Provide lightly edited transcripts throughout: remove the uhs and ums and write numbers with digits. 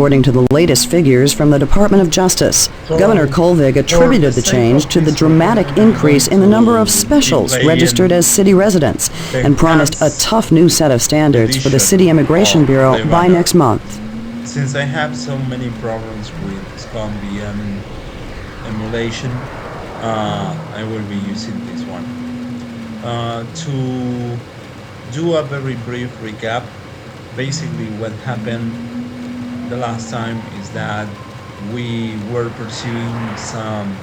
according to the latest figures from the Department of Justice. Governor Kolvig attributed the change to the dramatic increase in the number of specials registered as city residents and promised a tough new set of standards for the City Immigration Bureau by next month. Since I have so many problems with Colombian emulation, I will be using this one. To do a very brief recap, basically what happened the last time is that we were pursuing some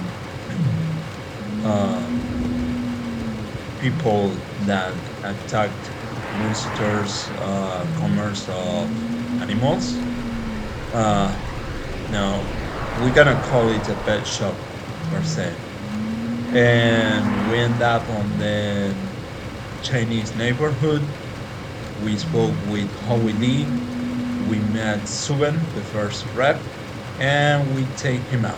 people that attacked Munster's commerce of animals. No, we're gonna call it a pet shop per se. And we end up on the Chinese neighborhood. We spoke with Howie Lee, we met Suben, the first rep, and we take him out.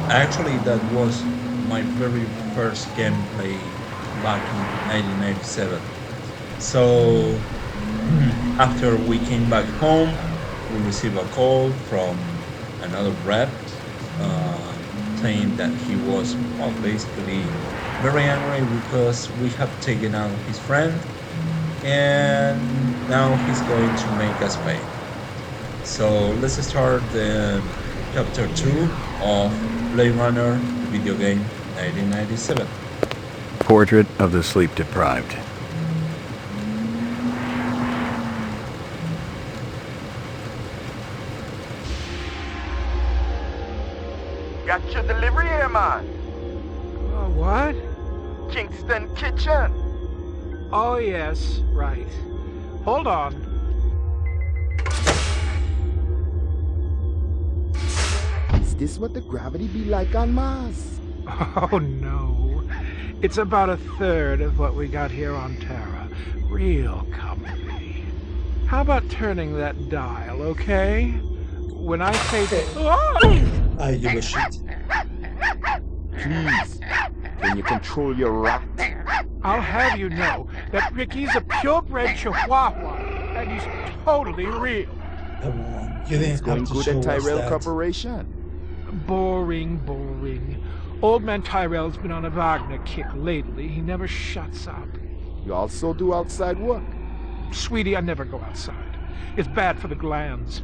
Actually, that was my very first gameplay back in 1997. So after we came back home, we received a call from another rep saying that he was basically very angry because we have taken out his friend and now he's going to make us pay. So let's start the chapter 2 of Blade Runner, the video game, 1997. Portrait of the Sleep Deprived. Got your delivery here, man. What? Kingston Kitchen. Oh, yes, right. Hold on. Is this what the gravity be like on Mars? Oh, no. It's about a third of what we got here on Terra. Real comfy. How about turning that dial, okay? When I say... Oh! I give a shit. Please, can you control your rat? I'll have you know that Ricky's a purebred Chihuahua, and he's totally real. Come on, you didn't It's going have to good show at us Tyrell that. Corporation. Boring. Old man Tyrell's been on a Wagner kick lately. He never shuts up. You also do outside work. Sweetie, I never go outside. It's bad for the glands.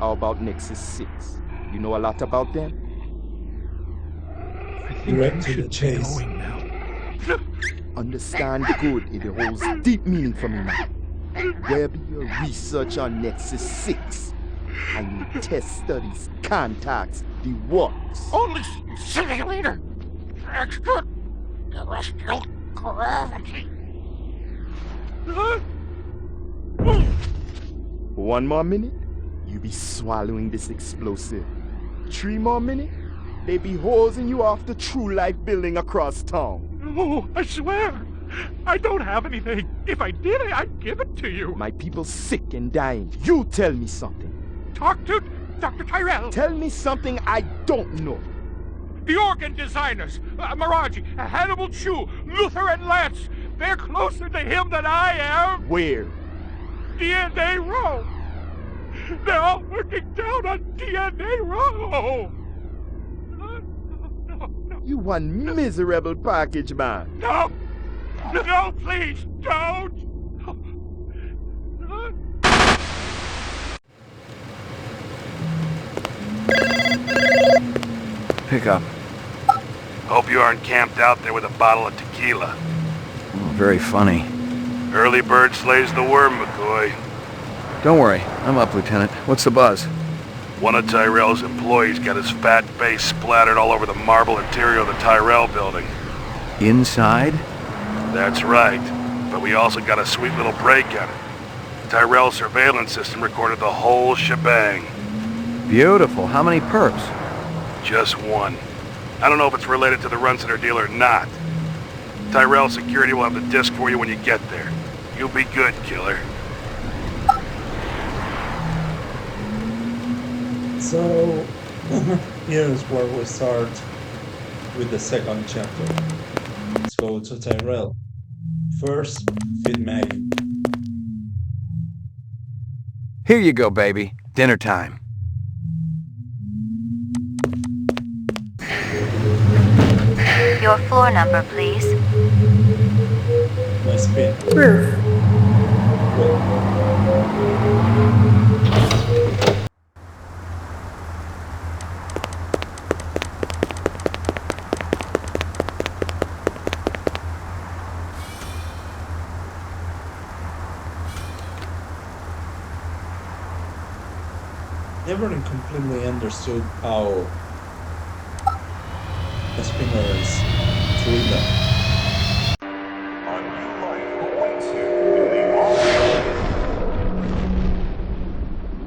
How about Nexus 6? You know a lot about them? I think Direct you to the should chase. be going now. Understand good, it holds deep meaning for me now. Where be your research on Nexus 6? And your test studies, contacts, the works? Only simulator. Extraterrestrial gravity. One more minute, you be swallowing this explosive. 3 more minutes, they be hosing you off the True Life building across town. No, I swear. I don't have anything. If I did, I'd give it to you. My people sick and dying. You tell me something. Talk to Dr. Tyrell. Tell me something I don't know. The organ designers, Miraji, Hannibal Chu, Luther and Lance. They're closer to him than I am. Where? DNA Row. They're all working down on DNA Row. No. You one miserable package man. No, please, don't. Pick up. Hope you aren't camped out there with a bottle of tequila. Oh, very funny. Early bird slays the worm, McCoy. Don't worry, I'm up, Lieutenant. What's the buzz? One of Tyrell's employees got his fat face splattered all over the marble interior of the Tyrell building. Inside? That's right, but we also got a sweet little break on it. Tyrell's surveillance system recorded the whole shebang. Beautiful. How many perps? Just one. I don't know if it's related to the Runciter deal or not. Tyrell security will have the disc for you when you get there. You'll be good, killer. So here's where we start with the second chapter. Let's go to Tyrell. First, feed Maggie. Here you go, baby. Dinner time. Your floor number, please. My speed. Roof. Never completely understood how the spinners treat them.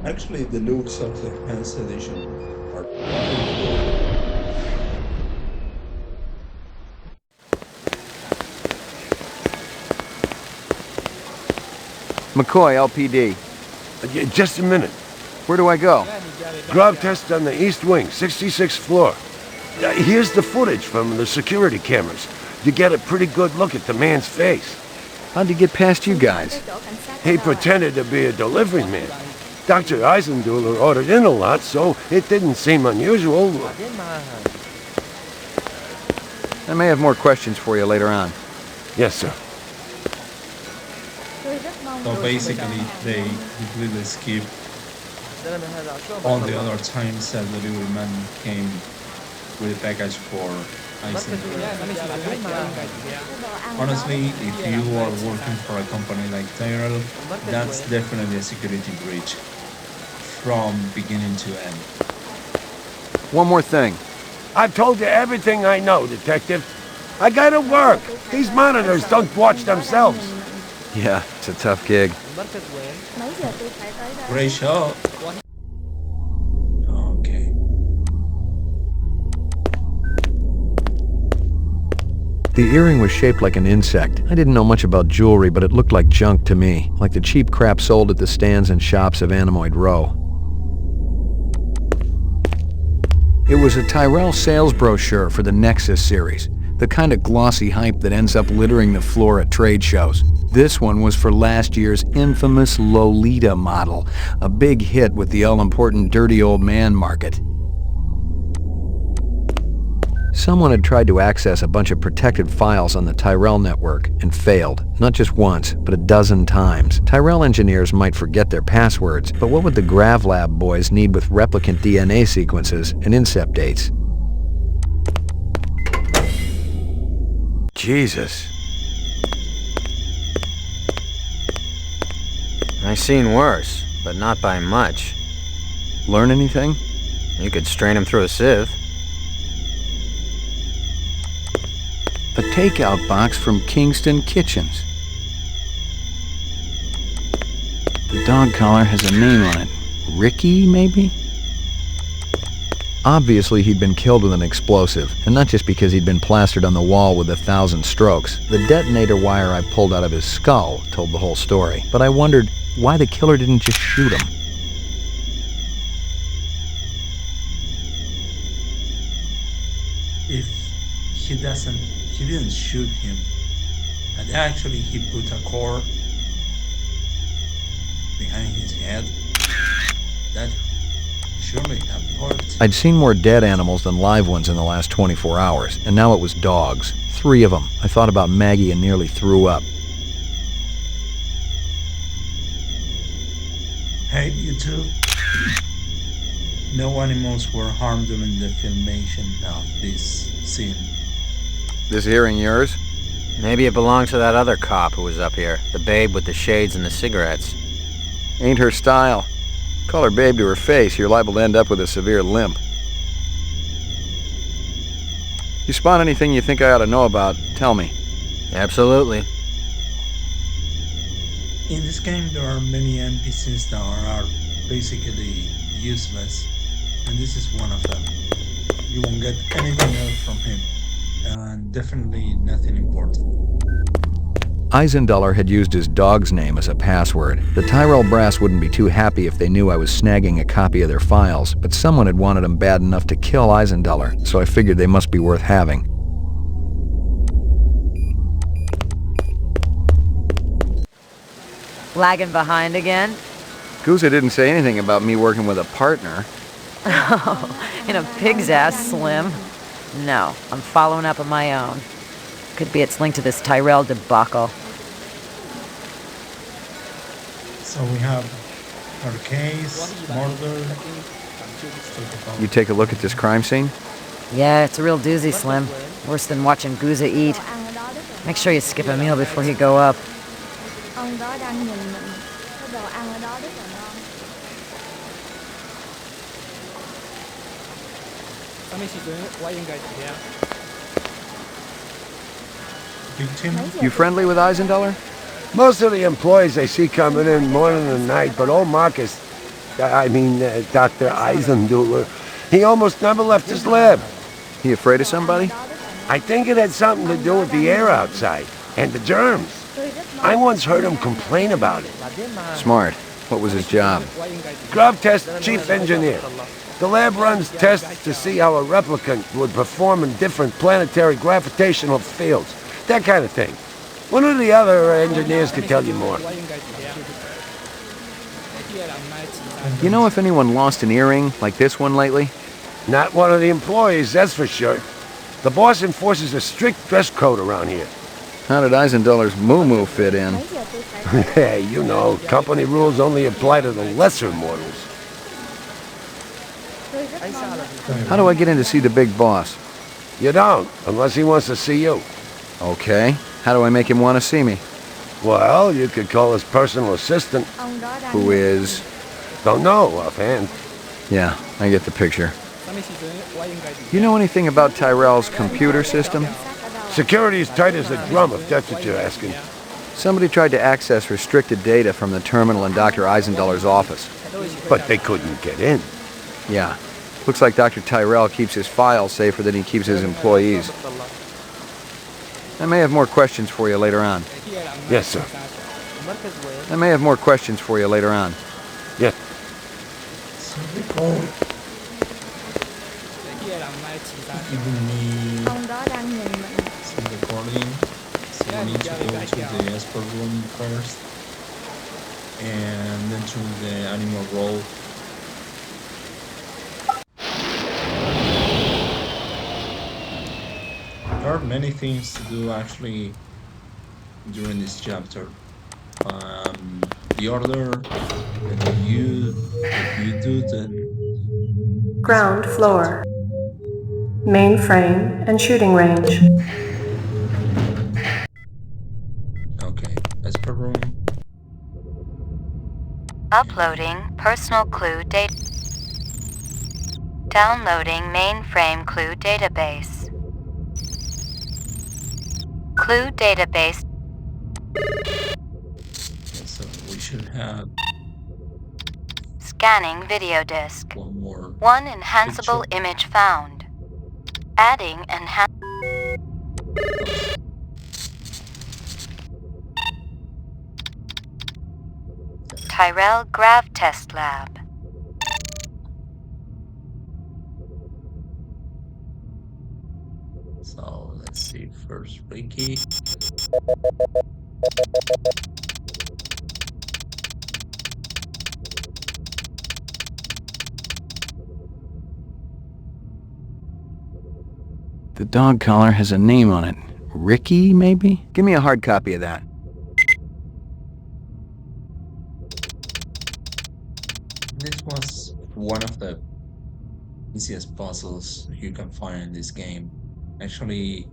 Actually, the looks of the Enhanced Edition are pretty cool. McCoy, LPD. Just a minute. Where do I go? Grab test on the east wing, 66th floor. Here's the footage from the security cameras. You get a pretty good look at the man's face. How'd he get past you guys? He pretended to be a delivery man. Dr. Eisenduller ordered in a lot, so it didn't seem unusual. I may have more questions for you later on. Yes, sir. So basically, they completely skip all the other times that the delivery man came with a package for Eisenduller. Honestly, if you are working for a company like Tyrell, that's definitely a security breach from beginning to end. One more thing. I've told you everything I know, Detective. I gotta work. These monitors don't watch themselves. Yeah, it's a tough gig. Great shot. Okay. The earring was shaped like an insect. I didn't know much about jewelry, but it looked like junk to me, like the cheap crap sold at the stands and shops of Anemoid Row. It was a Tyrell sales brochure for the Nexus series, the kind of glossy hype that ends up littering the floor at trade shows. This one was for last year's infamous Lolita model, a big hit with the all-important dirty old man market. Someone had tried to access a bunch of protected files on the Tyrell network and failed, not just once, but a dozen times. Tyrell engineers might forget their passwords, but what would the GravLab boys need with replicant DNA sequences and incept dates? Jesus. I've seen worse, but not by much. Learn anything? You could strain him through a sieve. A takeout box from Kingston Kitchens. The dog collar has a name on it. Ricky, maybe? Obviously, he'd been killed with an explosive, and not just because he'd been plastered on the wall with 1,000 strokes. The detonator wire I pulled out of his skull told the whole story, but I wondered why the killer didn't just shoot him. If he didn't shoot him, and actually he put a cord behind his head, that surely have worked. I'd seen more dead animals than live ones in the last 24 hours, and now it was dogs. 3 of them. I thought about Maggie and nearly threw up. Hey, you two. No animals were harmed during the filmation of this scene. This hearing yours? Maybe it belongs to that other cop who was up here, the babe with the shades and the cigarettes. Ain't her style. Call her babe to her face, you're liable to end up with a severe limp. You spot anything you think I ought to know about, tell me. Absolutely. In this game, there are many NPCs that are basically useless, and this is one of them. You won't get anything else from him, and definitely nothing important. Eisenduller had used his dog's name as a password. The Tyrell brass wouldn't be too happy if they knew I was snagging a copy of their files, but someone had wanted them bad enough to kill Eisenduller, so I figured they must be worth having. Lagging behind again? Gouza didn't say anything about me working with a partner. Oh, in a pig's ass, Slim. No, I'm following up on my own. Could be it's linked to this Tyrell debacle. So we have her case, murder. You take a look at this crime scene? Yeah, it's a real doozy, Slim. Worse than watching Guza eat. Make sure you skip a meal before you go up. Ông đó đang nhìn mình. Cái đồ ăn ở đó rất là ngon. You friendly with Eisendaler? Most of the employees I see coming in morning and night, but old Marcus, Dr. Eisendaler, he almost never left his lab. He afraid of somebody? I think it had something to do with the air outside, and the germs. I once heard him complain about it. Smart. What was his job? Grub test chief engineer. The lab runs tests to see how a replicant would perform in different planetary gravitational fields. That kind of thing. One of the other engineers could tell you more. You know if anyone lost an earring like this one lately? Not one of the employees, that's for sure. The boss enforces a strict dress code around here. How did Eisendaler's moo-moo fit in? Hey, you know, company rules only apply to the lesser mortals. How do I get in to see the big boss? You don't, unless he wants to see you. Okay. How do I make him want to see me? Well, you could call his personal assistant. Who is? Don't know offhand. Yeah, I get the picture. You know anything about Tyrell's computer system? Security's tight as a drum, if that's what you're asking. Somebody tried to access restricted data from the terminal in Dr. Eisendaler's office. But they couldn't get in. Yeah. Looks like Dr. Tyrell keeps his files safer than he keeps his employees. I may have more questions for you later on. Yes, sir. I may have more questions for you later on. Yes. Giving me some recording. So I need to go to the escort room first. And then to the animal roll. There are many things to do actually during this chapter. The order that you do the Ground floor. Mainframe and shooting range. okay, escort room. Uploading personal clue data. Downloading mainframe clue database. Clue database. Okay, so we should have Scanning video disk. one more. One enhanceable picture. image found. Adding Tyrell Grav Test Lab. So let's see first Ricky. The dog collar has a name on it. Ricky, maybe? Give me a hard copy of that. This was one of the easiest puzzles you can find in this game. Actually,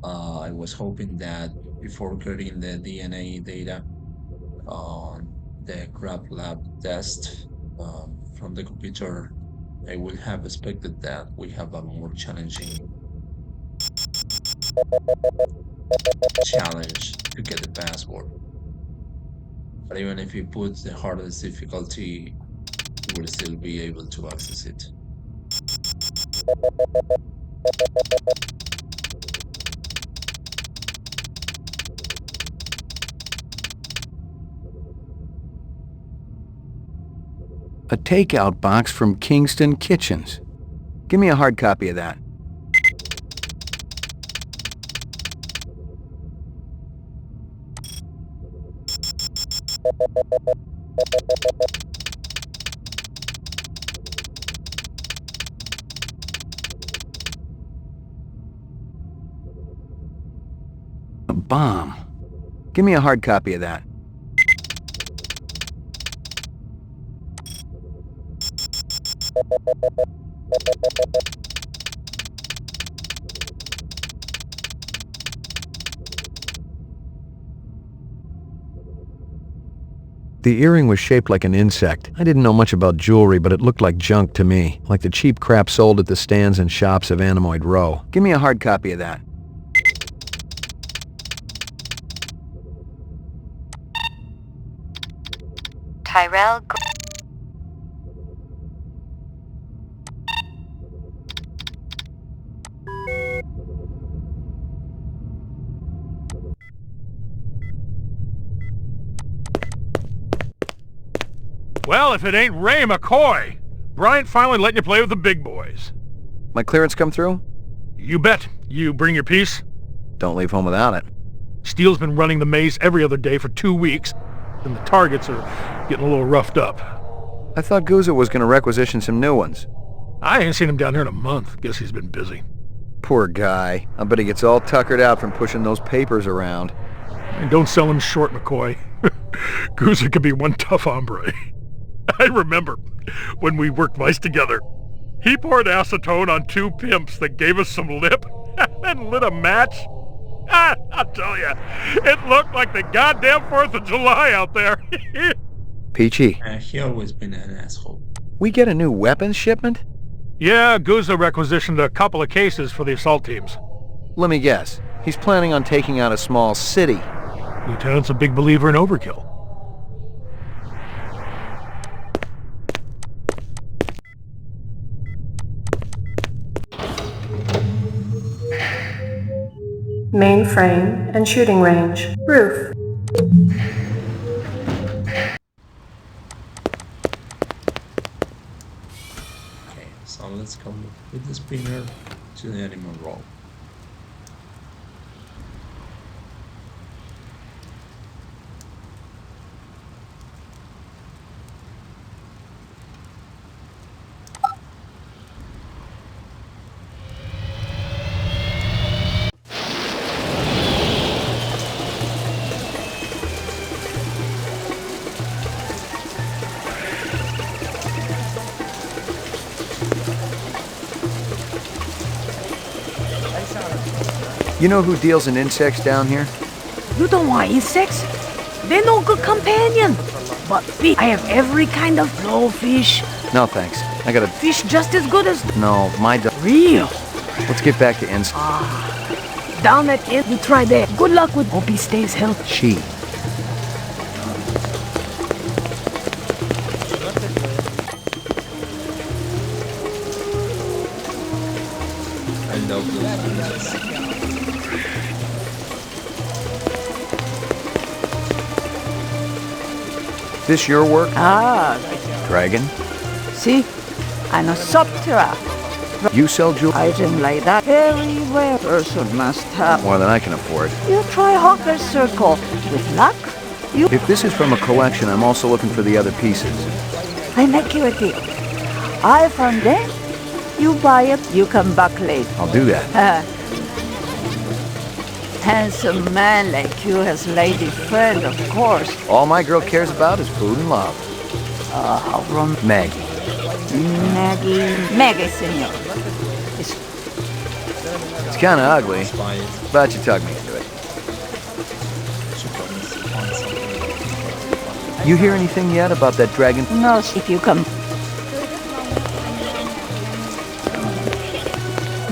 I was hoping that before getting the DNA data on the Grab Lab test from the computer, I would have expected that we have a more challenging challenge to get the password. But even if you put the hardest difficulty, you will still be able to access it. A takeout box from Kingston Kitchens. Give me a hard copy of that. bomb. Give me a hard copy of that. The earring was shaped like an insect. I didn't know much about jewelry, but it looked like junk to me, like the cheap crap sold at the stands and shops of Anemoid Row. Give me a hard copy of that. Tyrell. Well, if it ain't Ray McCoy! Bryant finally letting you play with the big boys. My clearance come through? You bet. You bring your piece? Don't leave home without it. Steele's been running the maze every other day for 2 weeks, and the targets are getting a little roughed up. I thought Guza was going to requisition some new ones. I ain't seen him down here in a month. Guess he's been busy. Poor guy. I bet he gets all tuckered out from pushing those papers around. And don't sell him short, McCoy. Guza could be one tough hombre. I remember when we worked mice together. He poured acetone on 2 pimps that gave us some lip and lit a match. I'll tell you, it looked like the goddamn 4th of July out there. Peachy. He always been an asshole. We get a new weapons shipment? Yeah, Guza requisitioned a couple of cases for the assault teams. Let me guess. He's planning on taking out a small city. Lieutenant's a big believer in overkill. Mainframe and shooting range. Roof. Okay, so let's go with the spinner to the animal roll. You know who deals in insects down here? You don't want insects? They're no good companion. But fish, I have every kind of blowfish. No, thanks. I gotta... Fish just as good as... No, my... Real. Let's get back to insects. Down at it, we try there. Good luck with... Hope he stays healthy. She. I love those images. This your work? Dragon? See? I'm a subterra. You sell jewelry? Item like that. Very rare person must have. More than I can afford. You try Hawker's Circle. With luck, you... If this is from a collection, I'm also looking for the other pieces. I make you a deal. I found it. You buy it, you come back later. I'll do that. Handsome man like you has lady friend, of course. All my girl cares about is food and love. How wrong. Maggie. Maggie, senor. It's kinda ugly, but you talked me into it. You hear anything yet about that dragon? No, if you come...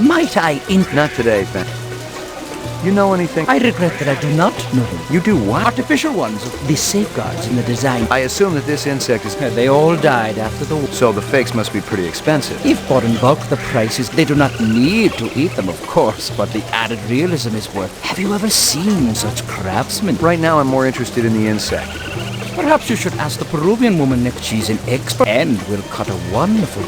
Might I Not today, Ben. You know anything? I regret that I do not know. You do what? Artificial ones, the safeguards in the design. I assume that this insect is... They all died after the war. So the fakes must be pretty expensive. If bought in bulk, the prices, they do not need to eat them, of course, but the added realism is worth. Have you ever seen such craftsmen? Right now I'm more interested in the insect. Perhaps you should ask the Peruvian woman if she's an expert and will cut a wonderful...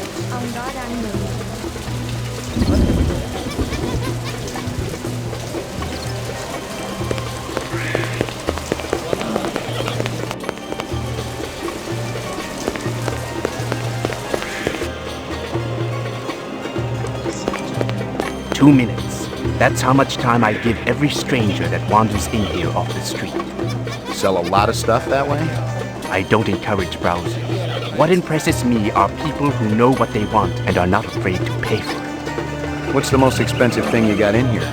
Two minutes. That's how much time I give every stranger that wanders in here off the street. Sell a lot of stuff that way? I don't encourage browsing. What impresses me are people who know what they want and are not afraid to pay for it. What's the most expensive thing you got in here?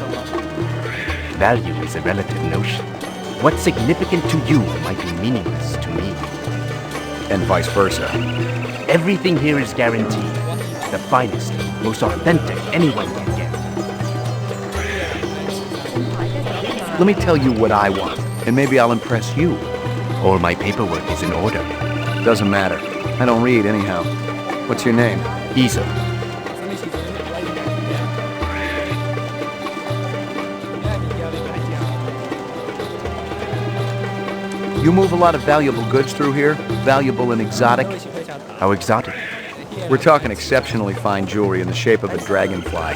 Value is a relative notion. What's significant to you might be meaningless to me. And vice versa. Everything here is guaranteed. The finest, most authentic anyone can get. Let me tell you what I want, and maybe I'll impress you. All my paperwork is in order. Doesn't matter. I don't read anyhow. What's your name? Isa. You move a lot of valuable goods through here? Valuable and exotic? How exotic? We're talking exceptionally fine jewelry in the shape of a dragonfly.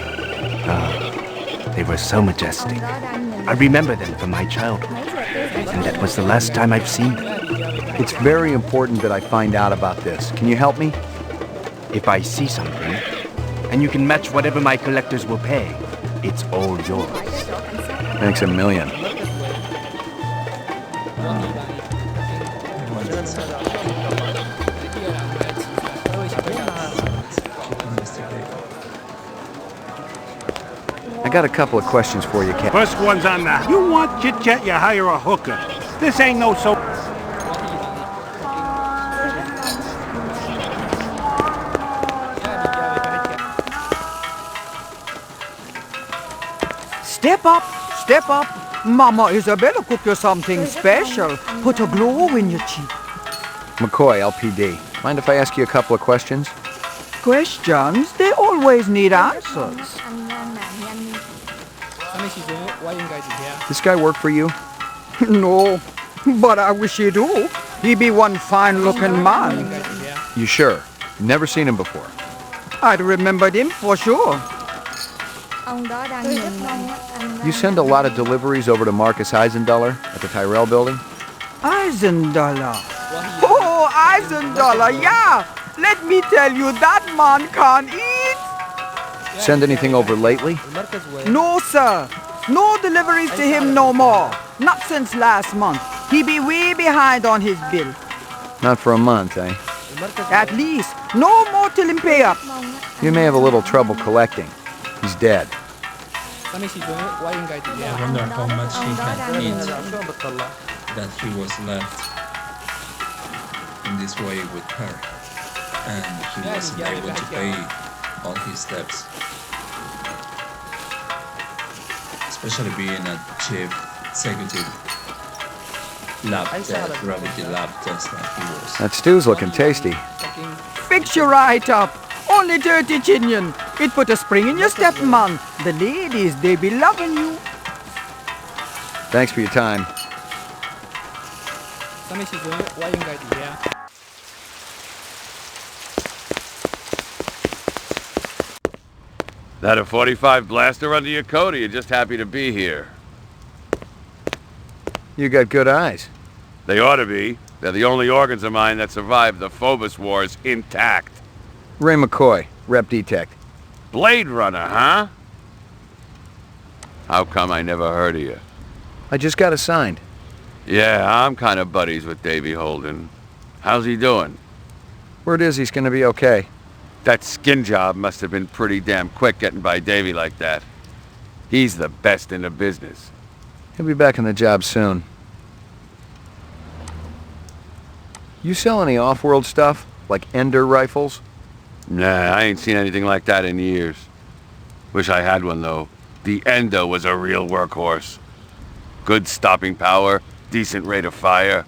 They were so majestic. I remember them from my childhood. And that was the last time I've seen them. It's very important that I find out about this. Can you help me? If I see something, and you can match whatever my collectors will pay, it's all yours. Thanks a million. I got a couple of questions for you, Cap. First one's on that. You want chit-chat, you hire a hooker. This ain't no so... Step up, step up. Mama Isabella cook you something special. Put a glow in your cheek. McCoy, LPD. Mind if I ask you a couple of questions? Questions? They always need answers. This guy work for you? No, but I wish he do. He be one fine-looking man. You sure? Never seen him before. I'd remembered him for sure. You send a lot of deliveries over to Marcus Eisendaler at the Tyrell building? Eisendaler. Oh, Eisendaler, yeah. Let me tell you, that man can't eat. Send anything over lately? No, sir. No deliveries to him no more. Not since last month. He be way behind on his bill. Not for a month, eh? At least. No more till him pay up. You may have a little trouble collecting. He's dead. I wonder how much he can eat that he was left in this way with her, and he wasn't able to pay all his debts. Especially being a chief executive gravity lab test like he was. That stew's looking tasty. Fix you right up. Only dirty chinion. It put a spring in your step, man. The ladies, they be loving you. Thanks for your time. That a 45 blaster under your coat, or you just happy to be here? You got good eyes. They ought to be. They're the only organs of mine that survived the Phobos Wars intact. Ray McCoy, Rep Detect. Blade Runner, huh? How come I never heard of you? I just got assigned. Yeah, I'm kind of buddies with Davey Holden. How's he doing? Word is he's gonna be okay. That skin job must have been pretty damn quick getting by Davey like that. He's the best in the business. He'll be back on the job soon. You sell any off-world stuff? Like Ender rifles? Nah, I ain't seen anything like that in years. Wish I had one, though. The Endo was a real workhorse. Good stopping power, decent rate of fire.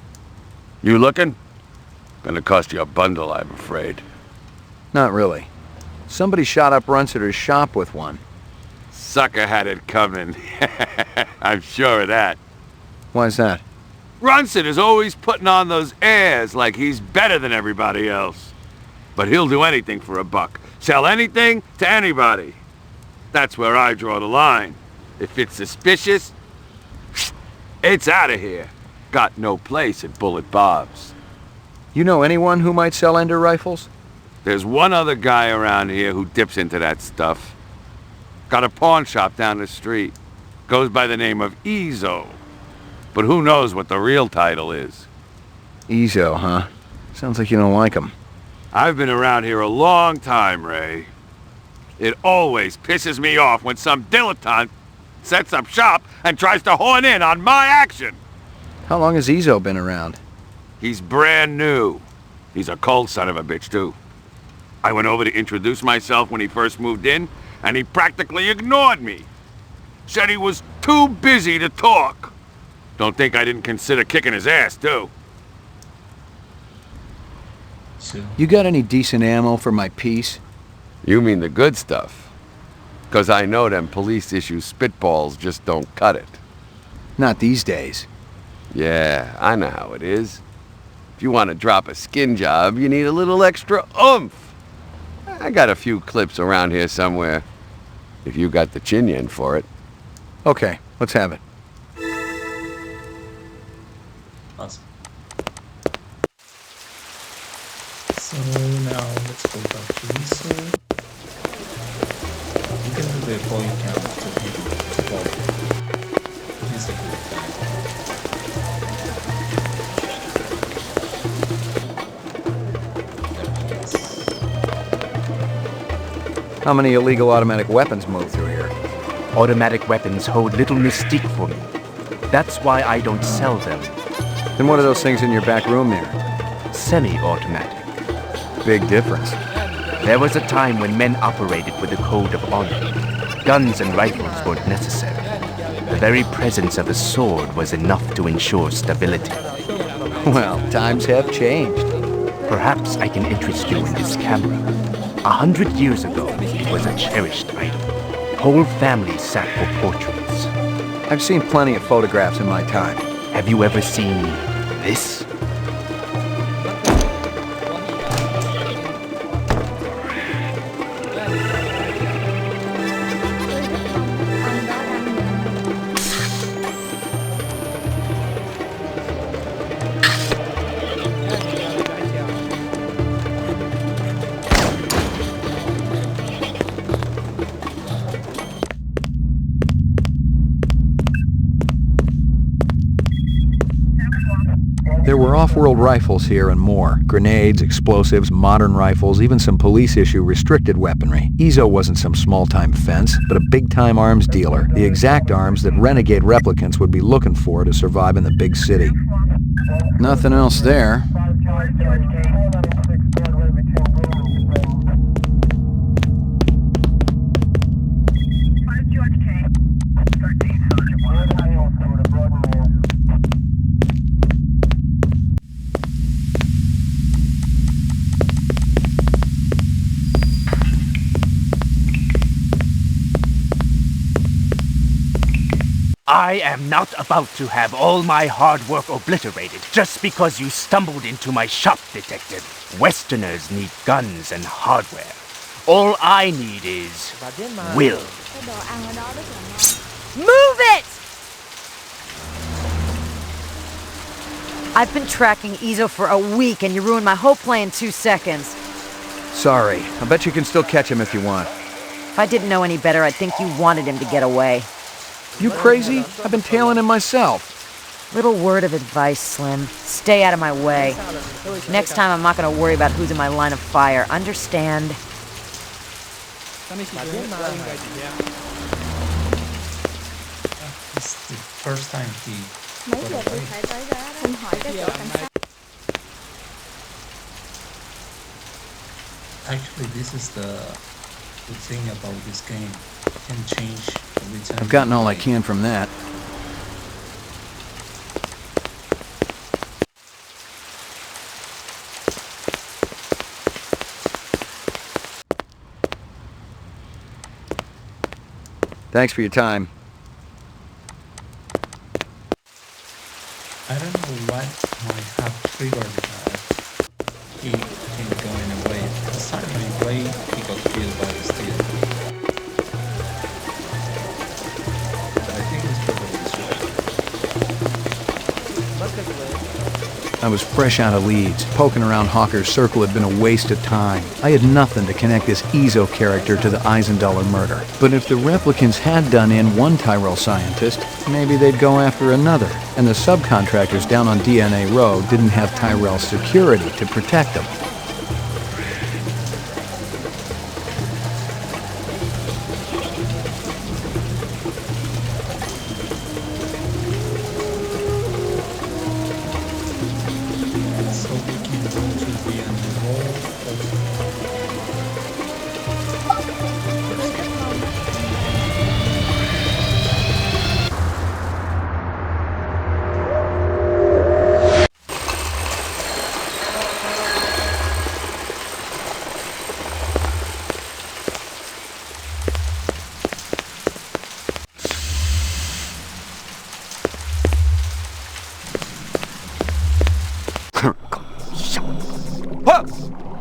You looking? Gonna cost you a bundle, I'm afraid. Not really. Somebody shot up Runsiter's shop with one. Sucker had it coming. I'm sure of that. Why's that? Runsiter's always putting on those airs like he's better than everybody else. But he'll do anything for a buck. Sell anything to anybody. That's where I draw the line. If it's suspicious, it's out of here. Got no place at Bullet Bob's. You know anyone who might sell Ender rifles? There's one other guy around here who dips into that stuff. Got a pawn shop down the street. Goes by the name of Ezo. But who knows what the real title is. Ezo, huh? Sounds like you don't like him. I've been around here a long time, Ray. It always pisses me off when some dilettante sets up shop and tries to horn in on my action. How long has Ezo been around? He's brand new. He's a cold son of a bitch, too. I went over to introduce myself when he first moved in, and he practically ignored me. Said he was too busy to talk. Don't think I didn't consider kicking his ass, too. You got any decent ammo for my piece? You mean the good stuff? 'Cause I know them police-issue spitballs just don't cut it. Not these days. Yeah, I know how it is. If you want to drop a skin job, you need a little extra oomph. I got a few clips around here somewhere, if you got the chin yen for it. Okay, let's have it. Awesome. So now let's go back to research. You can do the body count to hit 12. He's a good guy. How many illegal automatic weapons move through here? Automatic weapons hold little mystique for me. That's why I don't sell them. Then what are those things in your back room there? Semi-automatic. Big difference. There was a time when men operated with a code of honor. Guns and rifles weren't necessary. The very presence of a sword was enough to ensure stability. Well, times have changed. Perhaps I can interest you in this camera. 100 years ago, it was a cherished item. Whole families sat for portraits. I've seen plenty of photographs in my time. Have you ever seen this? There were off-world rifles here and more. Grenades, explosives, modern rifles, even some police-issue restricted weaponry. Ezo wasn't some small-time fence, but a big-time arms dealer. The exact arms that renegade replicants would be looking for to survive in the big city. Nothing else there. I am not about to have all my hard work obliterated just because you stumbled into my shop, detective. Westerners need guns and hardware. All I need is will. Move it! I've been tracking Ezo for a week and you ruined my whole play in 2 seconds. Sorry. I bet you can still catch him if you want. If I didn't know any better, I'd think you wanted him to get away. You crazy? I've been tailing him myself. Little word of advice, Slim. Stay out of my way. Next time I'm not going to worry about who's in my line of fire. Understand? It's the first time he Mấy giờ tôi phải tới đó xin hỏi cái chỗ cảnh sát. Actually, this is the good thing about this game. You can change every time. I've gotten all I can from that. Thanks for your time. I don't know what might have triggered he going away. Last time he played, he got killed by the steel. But I think it's probably this way. I was fresh out of Leeds. Poking around Hawker's circle had been a waste of time. I had nothing to connect this Ezo character to the Eisendaler murder. But if the replicants had done in one Tyrell scientist, maybe they'd go after another. And the subcontractors down on DNA Road didn't have Tyrell security to protect them.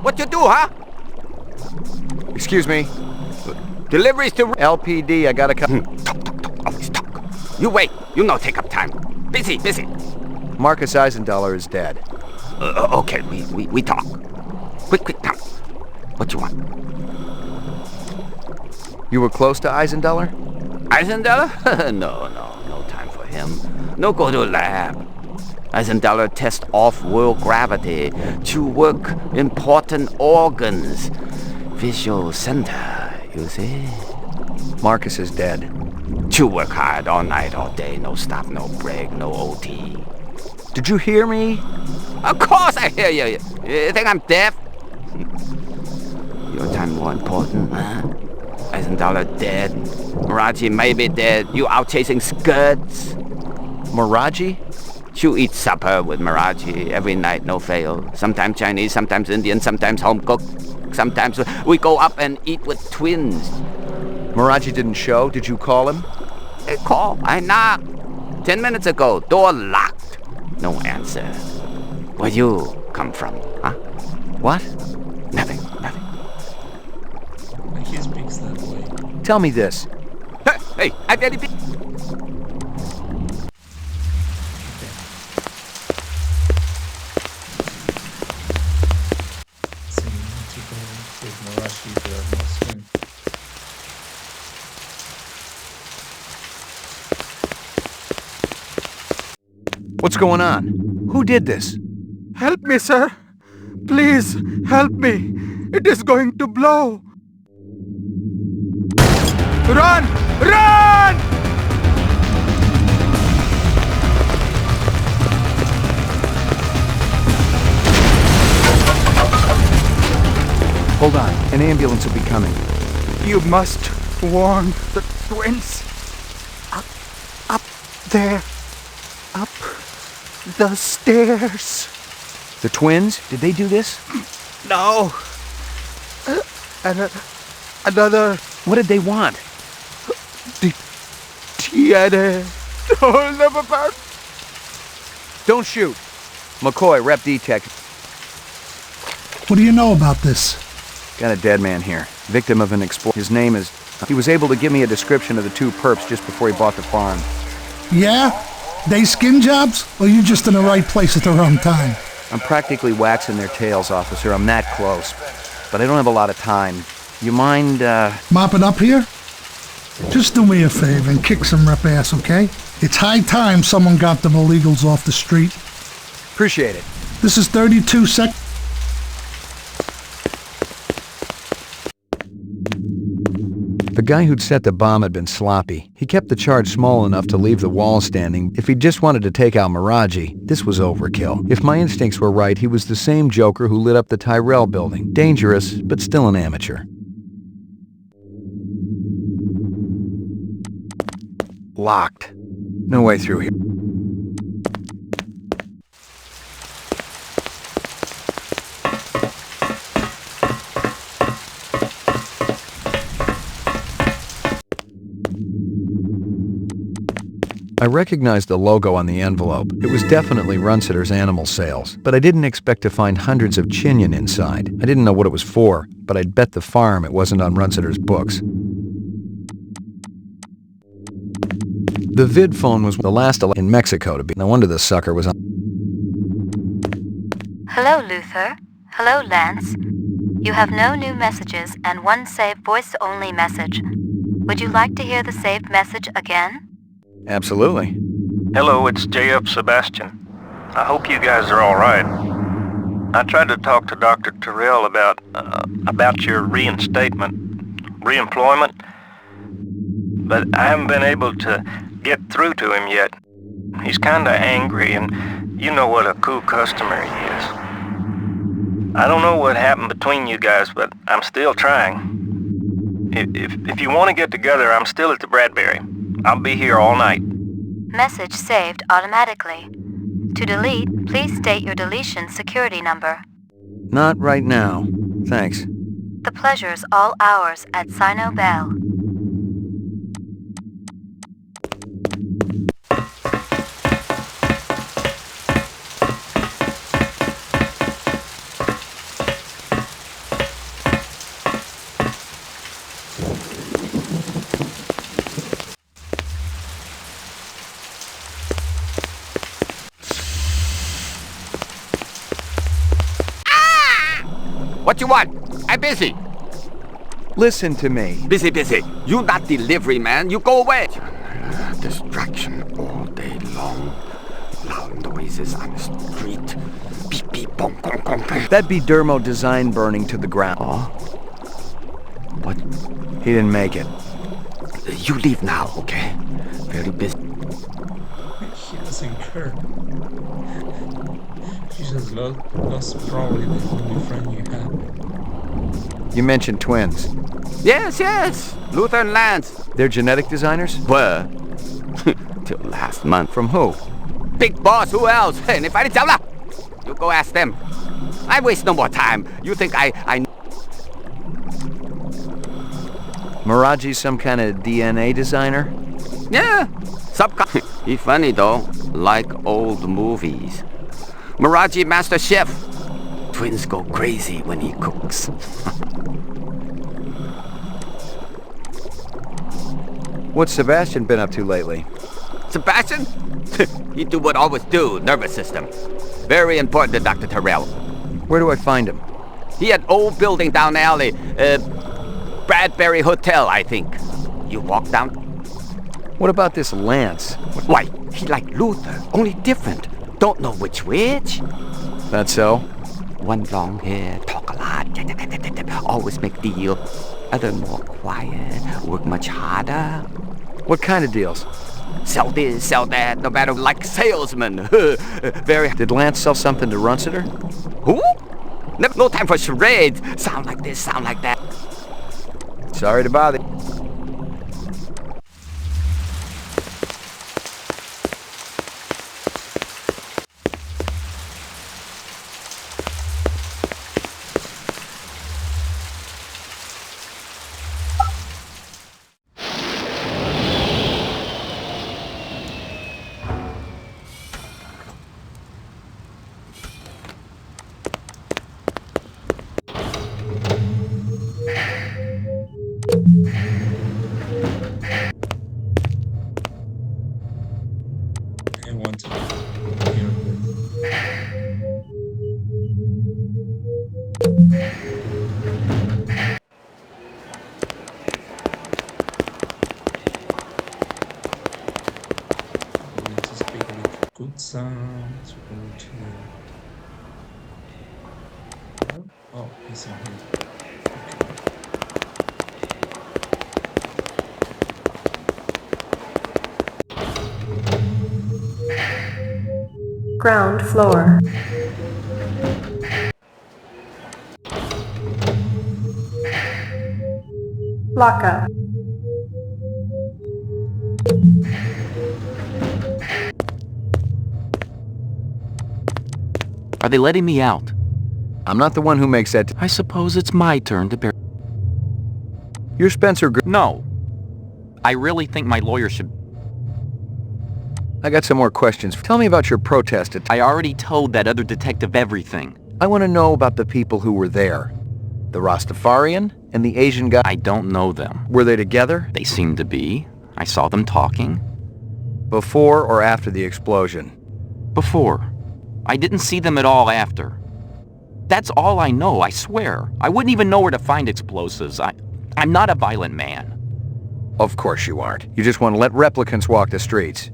What you do, huh? Excuse me. Deliveries to LPD, I gotta come. Always talk. You wait. You no take up time. Busy. Marcus Eisendaler is dead. Okay, we talk. Quick, come. What you want? You were close to Eisendaler? Eisendaler? No time for him. No go to lab. Eisendaler test off-world gravity to work important organs. Visual center, you see? Marcus is dead. To work hard all night, all day, no stop, no break, no OT. Did you hear me? Of course I hear you. You think I'm deaf? Your time more important, huh? Eisendaler dead. Miraji may be dead. You out chasing skirts. Miraji? You eat supper with Miraji every night, no fail. Sometimes Chinese, sometimes Indian, sometimes home-cooked. Sometimes we go up and eat with twins. Miraji didn't show? Did you call him? Call. I knocked. 10 minutes ago, door locked. No answer. Where you come from, huh? What? Nothing. He speaks that way. Tell me this. Hey, I very big. What's going on? Who did this? Help me, sir. Please, help me. It is going to blow. Run! Run! Hold on. An ambulance will be coming. You must warn the twins. Up there. Up the stairs. The twins? Did they do this? No. And another. What did they want? DNA. Hold them apart. Don't shoot. McCoy, Rep Detect. What do you know about this? Got a dead man here. Victim of an explosion. His name is... He was able to give me a description of the two perps just before he bought the farm. Yeah? They skin jobs? Or you just in the right place at the wrong time? I'm practically waxing their tails, officer. I'm that close. But I don't have a lot of time. You mind, Mopping up here? Just do me a favor and kick some rep ass, okay? It's high time someone got them illegals off the street. Appreciate it. This is 32 seconds. The guy who'd set the bomb had been sloppy. He kept the charge small enough to leave the wall standing. If he just wanted to take out Miraji, this was overkill. If my instincts were right, he was the same joker who lit up the Tyrell building. Dangerous, but still an amateur. Locked. No way through here. I recognized the logo on the envelope. It was definitely Runsitter's Animal Sales, but I didn't expect to find hundreds of chinion inside. I didn't know what it was for, but I'd bet the farm it wasn't on Runsitter's books. The vid phone was the last in Mexico to be. No wonder the sucker was on. Hello, Luther. Hello, Lance. You have no new messages and one saved voice-only message. Would you like to hear the saved message again? Absolutely. Hello, it's JF Sebastian. I hope you guys are all right. I tried to talk to Dr. Terrell about your reemployment, but I haven't been able to get through to him yet. He's kinda angry, and you know what a cool customer he is. I don't know what happened between you guys, but I'm still trying. If you want to get together, I'm still at the Bradbury. I'll be here all night. Message saved automatically. To delete, please state your deletion security number. Not right now. Thanks. The pleasure's all ours at Sino Bell. What you want? I'm busy. Listen to me. Busy. You not delivery man. You go away. Distraction all day long. Loud noises on the street. Beep, beep, boom, boom, boom, boom. That'd be Dermo design burning to the ground. Oh? What? He didn't make it. You leave now, okay? Very busy. He doesn't care. He just lost probably the only friend you had. You mentioned twins. Yes. Luther and Lance. They're genetic designers? Were. Till last month. From who? Big boss, who else? You go ask them. I waste no more time. You think I... Miraji's some kind of DNA designer? Yeah. He funny though. Like old movies. Miraji Master Chef. Twins go crazy when he cooks. What's Sebastian been up to lately? Sebastian? He do what always do, nervous system. Very important to Dr. Terrell. Where do I find him? He had old building down the alley. Bradbury Hotel, I think. You walk down. What about this Lance? Why, he like Luther, only different. Don't know which. That's so? One long hair, talk a lot, always make deal. Other more quiet, work much harder. What kind of deals? Sell this, sell that, no matter, like salesman. Very... Did Lance sell something to Runciter? Who? No time for charades. Sound like this, sound like that. Sorry to bother you. Good sounds. Go to... Oh, he's on here. Ground floor. Lockup. Are they letting me out? I'm not the one who makes that... I suppose it's my turn to bear... You're Spencer No. I really think my lawyer should... I got some more questions. Tell me about your protest. I already told that other detective everything. I want to know about the people who were there. The Rastafarian and the Asian guy. I don't know them. Were they together? They seemed to be. I saw them talking. Before or after the explosion? Before. I didn't see them at all after. That's all I know, I swear. I wouldn't even know where to find explosives. I'm not a violent man. Of course you aren't. You just want to let replicants walk the streets.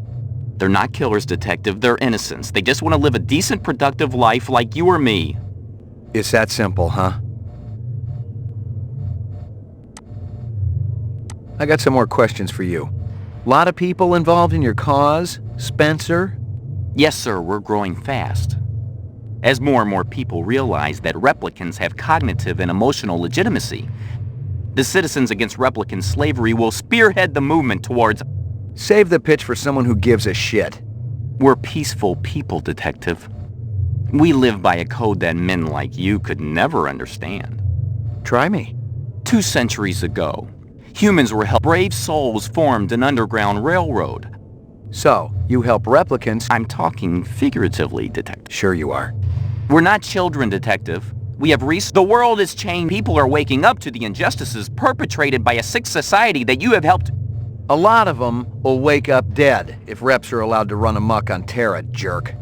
They're not killers, Detective. They're innocents. They just want to live a decent, productive life like you or me. It's that simple, huh? I got some more questions for you. Lot of people involved in your cause, Spencer? Yes, sir. We're growing fast. As more and more people realize that replicants have cognitive and emotional legitimacy, the Citizens Against Replicant Slavery will spearhead the movement towards... Save the pitch for someone who gives a shit. We're peaceful people, Detective. We live by a code that men like you could never understand. Try me. 2 centuries ago, humans were helped. Brave souls formed an underground railroad. So, you help replicants... I'm talking figuratively, Detective. Sure you are. We're not children, Detective. We have The world is changed. People are waking up to the injustices perpetrated by a sick society that you have helped... A lot of them will wake up dead if reps are allowed to run amok on Terra, jerk.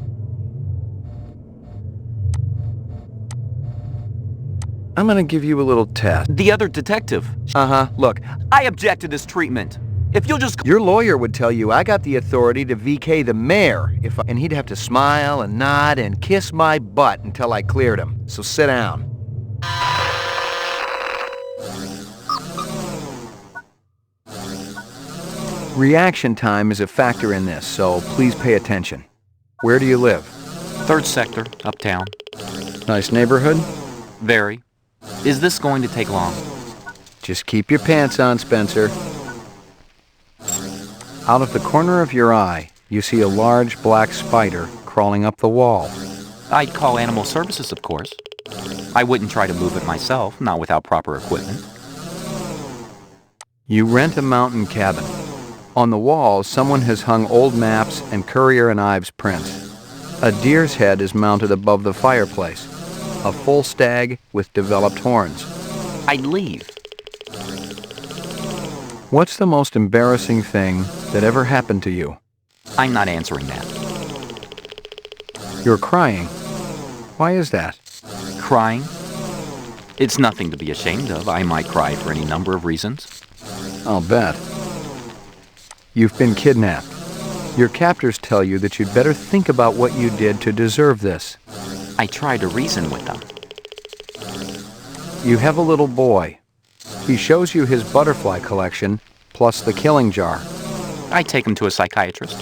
I'm gonna give you a little test. The other detective. Uh-huh. Look, I object to this treatment. If you'll just... Your lawyer would tell you I got the authority to VK the mayor and he'd have to smile and nod and kiss my butt until I cleared him. So sit down. Reaction time is a factor in this, so please pay attention. Where do you live? 3rd sector, uptown. Nice neighborhood? Very. Is this going to take long? Just keep your pants on, Spencer. Out of the corner of your eye, you see a large black spider crawling up the wall. I'd call animal services, of course. I wouldn't try to move it myself, not without proper equipment. You rent a mountain cabin. On the wall, someone has hung old maps and Currier and Ives prints. A deer's head is mounted above the fireplace. A full stag with developed horns. I'd leave. What's the most embarrassing thing that ever happened to you? I'm not answering that. You're crying. Why is that? Crying? It's nothing to be ashamed of. I might cry for any number of reasons. I'll bet. You've been kidnapped. Your captors tell you that you'd better think about what you did to deserve this. I tried to reason with them. You have a little boy. He shows you his butterfly collection, plus the killing jar. I take him to a psychiatrist.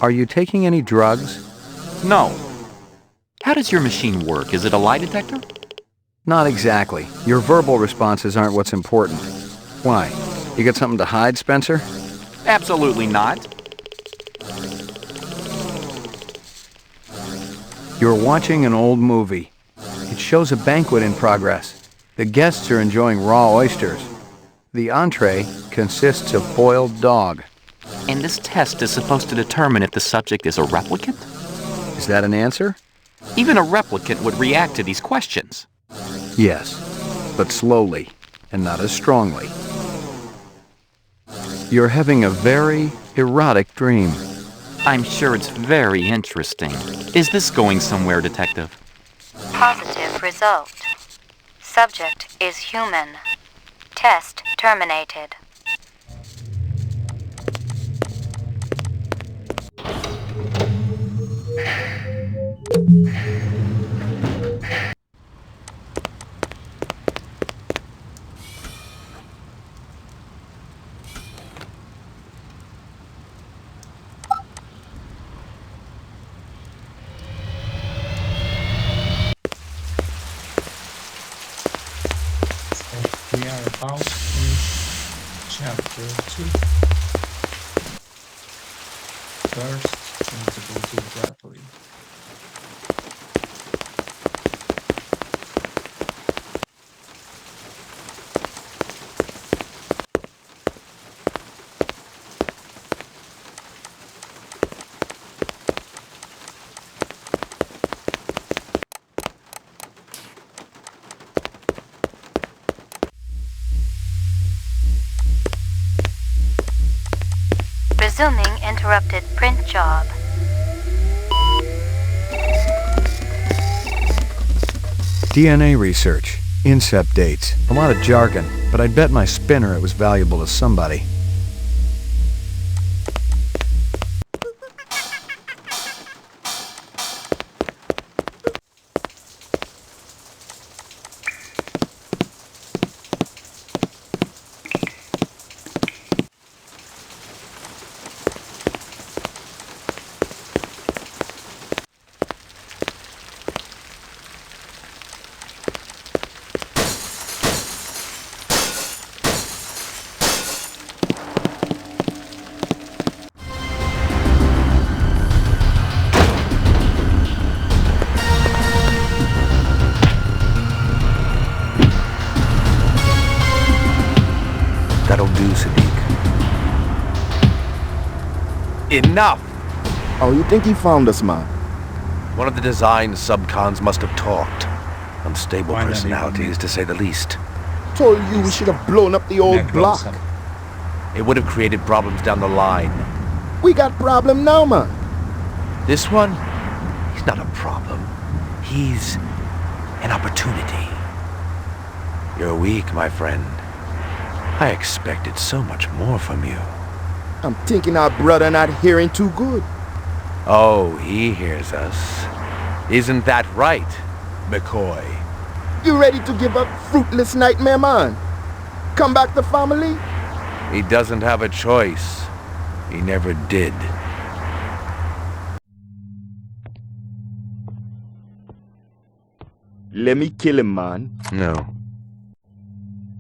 Are you taking any drugs? No. How does your machine work? Is it a lie detector? Not exactly. Your verbal responses aren't what's important. Why? You got something to hide, Spencer? Absolutely not. You're watching an old movie. It shows a banquet in progress. The guests are enjoying raw oysters. The entree consists of boiled dog. And this test is supposed to determine if the subject is a replicant? Is that an answer? Even a replicant would react to these questions. Yes, but slowly and not as strongly. You're having a very erotic dream. I'm sure it's very interesting. Is this going somewhere, Detective? Positive result. Subject is human. Test terminated. We are about to finish chapter 2. First, we need to go to Bradley. Resuming interrupted print job. DNA research, incept dates, a lot of jargon, but I'd bet my spinner it was valuable to somebody. That'll do, Sadiq. Enough! Oh, you think he found us, man? One of the design subcons must have talked. Unstable personalities, to say the least. Told you we should have blown up the old block. It would have created problems down the line. We got problem now, man. This one, he's not a problem. He's an opportunity. You're weak, my friend. I expected so much more from you. I'm thinking our brother not hearing too good. Oh, he hears us. Isn't that right, McCoy? You ready to give up fruitless nightmare, man? Come back to family? He doesn't have a choice. He never did. Let me kill him, man. No.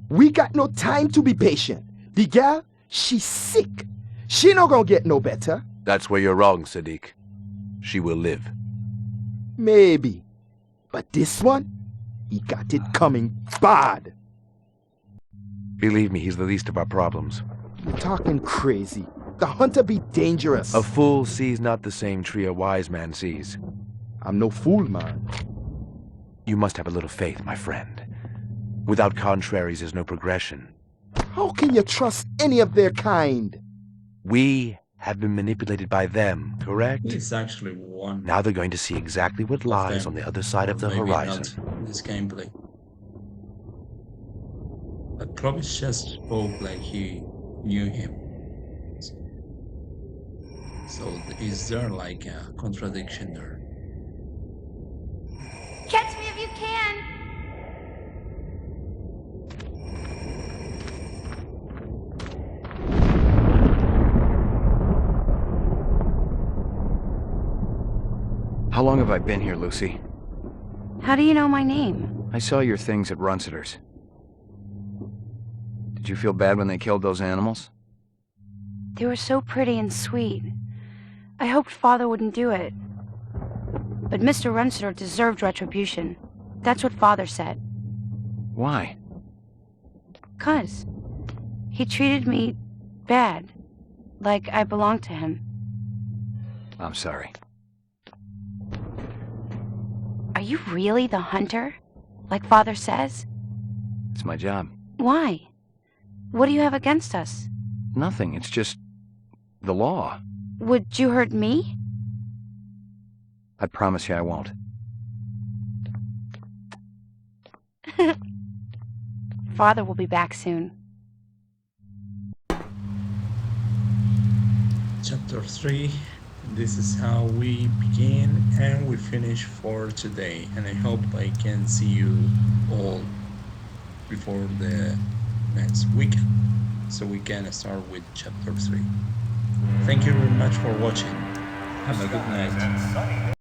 We got no time to be patient. The gal, she's sick. She not gonna get no better. That's where you're wrong, Sadiq. She will live. Maybe. But this one, he got it coming bad. Believe me, he's the least of our problems. You're talking crazy. The hunter be dangerous. A fool sees not the same tree a wise man sees. I'm no fool, man. You must have a little faith, my friend. Without contraries, there's no progression. How can you trust any of their kind? We have been manipulated by them, correct? It's actually one. Now they're going to see exactly what lies on the other side of the horizon. Not in this gameplay. But Clovis just spoke like he knew him. So is there like a contradiction there? Catch me if you can! How long have I been here, Lucy? How do you know my name? I saw your things at Runciter's. Did you feel bad when they killed those animals? They were so pretty and sweet. I hoped Father wouldn't do it. But Mr. Runciter deserved retribution. That's what Father said. Why? 'Cause he treated me bad. Like I belonged to him. I'm sorry. Are you really the hunter? Like Father says? It's my job. Why? What do you have against us? Nothing, it's just the law. Would you hurt me? I promise you I won't. Father will be back soon. Chapter 3. This is how we begin and we finish for today. And I hope I can see you all before the next weekend, so we can start with chapter 3. Thank you very much for watching. Have a good night.